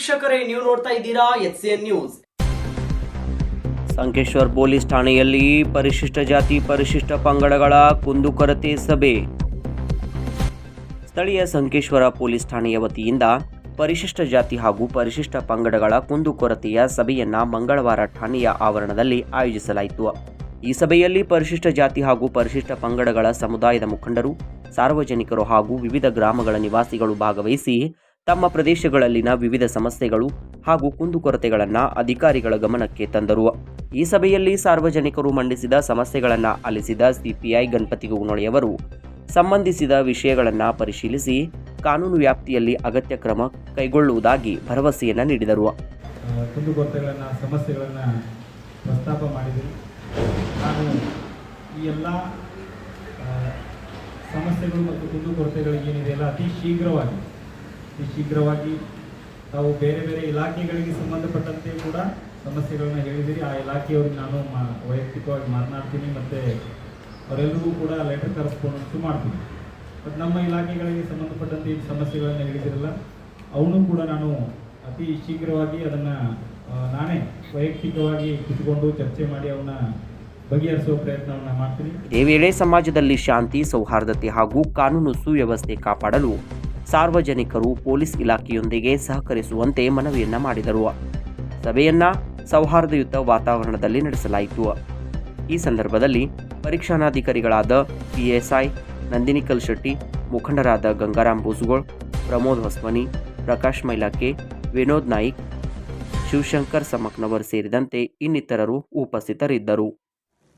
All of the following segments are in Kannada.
ವೀಕ್ಷಕರೇ, ನೀವು ನೋಡ್ತಾ ಇದ್ದೀರಾ ಎಚ್ಸಿಎನ್ ನ್ಯೂಸ್. ಸಂಕೇಶ್ವರ ಪೊಲೀಸ್ ಠಾಣೆಯಲ್ಲಿ ಪರಿಶಿಷ್ಟ ಜಾತಿ ಪರಿಶಿಷ್ಟ ಪಂಗಡಗಳ ಕುಂದುಕೊರತೆ ಸಭೆ. ಸ್ಥಳೀಯ ಸಂಕೇಶ್ವರ ಪೊಲೀಸ್ ಠಾಣೆಯ ವತಿಯಿಂದ ಪರಿಶಿಷ್ಟ ಜಾತಿ ಹಾಗೂ ಪರಿಶಿಷ್ಟ ಪಂಗಡಗಳ ಕುಂದುಕೊರತೆಯ ಸಭೆಯನ್ನು ಮಂಗಳವಾರ ಠಾಣೆಯ ಆವರಣದಲ್ಲಿ ಆಯೋಜಿಸಲಾಯಿತು. ಈ ಸಭೆಯಲ್ಲಿ ಪರಿಶಿಷ್ಟ ಜಾತಿ ಹಾಗೂ ಪರಿಶಿಷ್ಟ ಪಂಗಡಗಳ ಸಮುದಾಯದ ಮುಖಂಡರು, ಸಾರ್ವಜನಿಕರು ಹಾಗೂ ವಿವಿಧ ಗ್ರಾಮಗಳ ನಿವಾಸಿಗಳು ಭಾಗವಹಿಸಿ ತಮ್ಮ ಪ್ರದೇಶಗಳಲ್ಲಿನ ವಿವಿಧ ಸಮಸ್ಯೆಗಳು ಹಾಗೂ ಕುಂದುಕೊರತೆಗಳನ್ನು ಅಧಿಕಾರಿಗಳ ಗಮನಕ್ಕೆ ತಂದರು. ಈ ಸಭೆಯಲ್ಲಿ ಸಾರ್ವಜನಿಕರು ಮಂಡಿಸಿದ ಸಮಸ್ಯೆಗಳನ್ನು ಆಲಿಸಿದ ಸಿಪಿಐ ಗಣಪತಿ ಗುಗುನೊಳೆಯವರು ಸಂಬಂಧಿಸಿದ ವಿಷಯಗಳನ್ನು ಪರಿಶೀಲಿಸಿ ಕಾನೂನು ವ್ಯಾಪ್ತಿಯಲ್ಲಿ ಅಗತ್ಯ ಕ್ರಮ ಕೈಗೊಳ್ಳುವುದಾಗಿ ಭರವಸೆಯನ್ನು ನೀಡಿದರು. ಕುಂದುಕೊರತೆಗಳನ್ನು, ಸಮಸ್ಯೆಗಳನ್ನು ಪ್ರಸ್ತಾಪ ಮಾಡಿದರು. ನಾನು ಈ ಎಲ್ಲ ಸಮಸ್ಯೆಗಳು ಮತ್ತು ಕುಂದುಕೊರತೆಗಳು ಏನಿದೆಯಲ್ಲ ಅತಿ ಶೀಘ್ರವಾಗಿ ತಾವು ಬೇರೆ ಬೇರೆ ಇಲಾಖೆಗಳಿಗೆ ಸಂಬಂಧಪಟ್ಟಂತೆ ಕೂಡ ಸಮಸ್ಯೆಗಳನ್ನ ಹೇಳಿದಿರಿ. ಆ ಇಲಾಖೆಯವ್ರಿಗೆ ನಾನು ವೈಯಕ್ತಿಕವಾಗಿ ಮಾತನಾಡ್ತೀನಿ ಮತ್ತು ಅವರೆಲ್ಲರಿಗೂ ಕೂಡ ಲೆಟರ್ ಕರೆಸ್ಪಾಂಡೆನ್ಸು ಮಾಡ್ತೀನಿ. ಮತ್ತು ನಮ್ಮ ಇಲಾಖೆಗಳಿಗೆ ಸಂಬಂಧಪಟ್ಟಂತೆ ಈ ಸಮಸ್ಯೆಗಳನ್ನು ಹೇಳಿದಿರಲ್ಲ, ಅವನು ಕೂಡ ನಾನು ಅತಿ ಶೀಘ್ರವಾಗಿ ಅದನ್ನು ನಾನೇ ವೈಯಕ್ತಿಕವಾಗಿ ಕುತ್ಕೊಂಡು ಚರ್ಚೆ ಮಾಡಿ ಅವನ್ನ ಬಗೆಹರಿಸುವ ಪ್ರಯತ್ನವನ್ನು ಮಾಡ್ತೀನಿ. ಇದೇ ವೇಳೆ ಸಮಾಜದಲ್ಲಿ ಶಾಂತಿ, ಸೌಹಾರ್ದತೆ ಹಾಗೂ ಕಾನೂನು ಸುವ್ಯವಸ್ಥೆ ಕಾಪಾಡಲು ಸಾರ್ವಜನಿಕರು ಪೊಲೀಸ್ ಇಲಾಖೆಯೊಂದಿಗೆ ಸಹಕರಿಸುವಂತೆ ಮನವಿಯನ್ನ ಮಾಡಿದರು. ಸಭೆಯನ್ನ ಸೌಹಾರ್ದಯುತ ವಾತಾವರಣದಲ್ಲಿ ನಡೆಸಲಾಯಿತು. ಈ ಸಂದರ್ಭದಲ್ಲಿ ಪರೀಕ್ಷಾನಾಧಿಕಾರಿಗಳಾದ PSI ನಂದಿನಿ ಕಲ್ಶೆಟ್ಟಿ, ಮುಖಂಡರಾದ ಗಂಗಾರಾಮ್ ಬೂಸುಗೋಳ್, ಪ್ರಮೋದ್ ಹೊಸ್ಮನಿ, ಪ್ರಕಾಶ್ ಮೈಲಾಕೆ, ವಿನೋದ್ ನಾಯ್ಕ್, ಶಿವಶಂಕರ್ ಸಮಕ್ನವರ್ ಸೇರಿದಂತೆ ಇನ್ನಿತರರು ಉಪಸ್ಥಿತರಿದ್ದರು.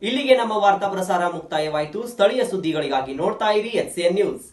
ಇಲ್ಲಿಗೆ ನಮ್ಮ ವಾರ್ತಾ ಪ್ರಸಾರ ಮುಕ್ತಾಯವಾಯಿತು. ಸ್ಥಳೀಯ ಸುದ್ದಿಗಳಿಗಾಗಿ ನೋಡ್ತಾ ಇರಿ ಎಚ್ಸಿಎನ್ ನ್ಯೂಸ್.